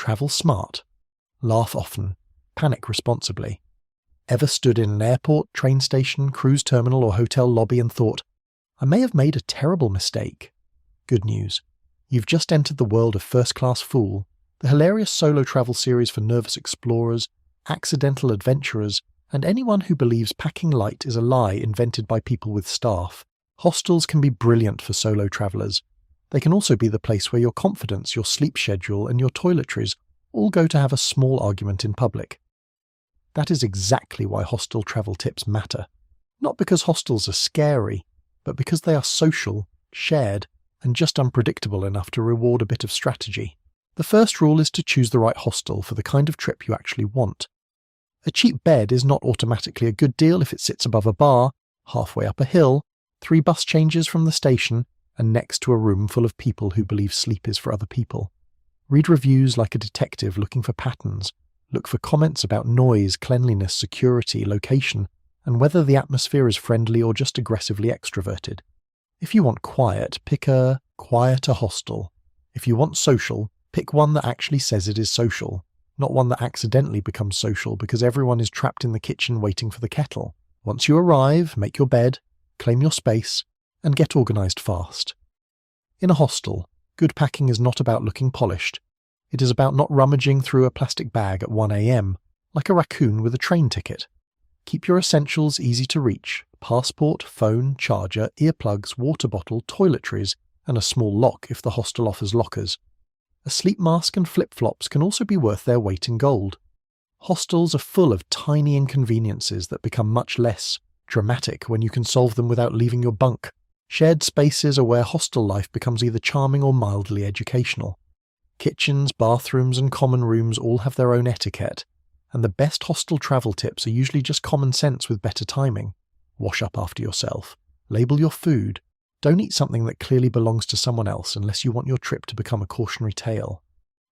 Travel smart. Laugh often. Panic responsibly. Ever stood in an airport, train station, cruise terminal or hotel lobby and thought, I may have made a terrible mistake? Good news. You've just entered the world of First Class Fool, the hilarious solo travel series for nervous explorers, accidental adventurers, and anyone who believes packing light is a lie invented by people with staff. Hostels can be brilliant for solo travellers. They can also be the place where your confidence, your sleep schedule, and your toiletries all go to have a small argument in public. That is exactly why hostel travel tips matter. Not because hostels are scary, but because they are social, shared, and just unpredictable enough to reward a bit of strategy. The first rule is to choose the right hostel for the kind of trip you actually want. A cheap bed is not automatically a good deal if it sits above a bar, halfway up a hill, 3 bus changes from the station, and next to a room full of people who believe sleep is for other people. Read reviews like a detective looking for patterns. Look for comments about noise, cleanliness, security, location, and whether the atmosphere is friendly or just aggressively extroverted. If you want quiet, pick a quieter hostel. If you want social, pick one that actually says it is social, not one that accidentally becomes social because everyone is trapped in the kitchen waiting for the kettle. Once you arrive, make your bed, claim your space, and get organised fast. In a hostel, good packing is not about looking polished. It is about not rummaging through a plastic bag at 1 a.m, like a raccoon with a train ticket. Keep your essentials easy to reach: passport, phone, charger, earplugs, water bottle, toiletries, and a small lock if the hostel offers lockers. A sleep mask and flip-flops can also be worth their weight in gold. Hostels are full of tiny inconveniences that become much less dramatic when you can solve them without leaving your bunk. Shared spaces are where hostel life becomes either charming or mildly educational. Kitchens, bathrooms, and common rooms all have their own etiquette, and the best hostel travel tips are usually just common sense with better timing. Wash up after yourself. Label your food. Don't eat something that clearly belongs to someone else unless you want your trip to become a cautionary tale.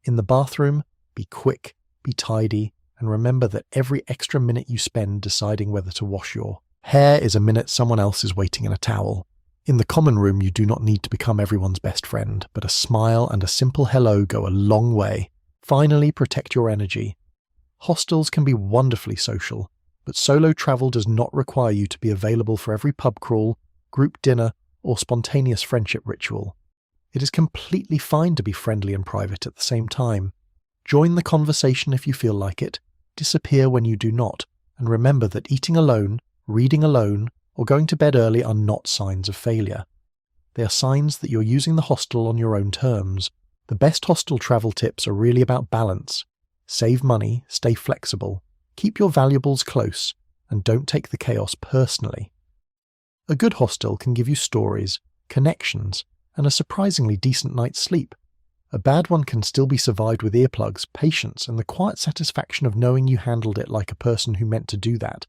In the bathroom, be quick, be tidy, and remember that every extra minute you spend deciding whether to wash your hair is a minute someone else is waiting in a towel. In the common room, you do not need to become everyone's best friend, but a smile and a simple hello go a long way. Finally, protect your energy. Hostels can be wonderfully social, but solo travel does not require you to be available for every pub crawl, group dinner, or spontaneous friendship ritual. It is completely fine to be friendly and private at the same time. Join the conversation if you feel like it, disappear when you do not, and remember that eating alone, reading alone, or going to bed early are not signs of failure. They are signs that you're using the hostel on your own terms. The best hostel travel tips are really about balance. Save money, stay flexible, keep your valuables close, and don't take the chaos personally. A good hostel can give you stories, connections, and a surprisingly decent night's sleep. A bad one can still be survived with earplugs, patience, and the quiet satisfaction of knowing you handled it like a person who meant to do that.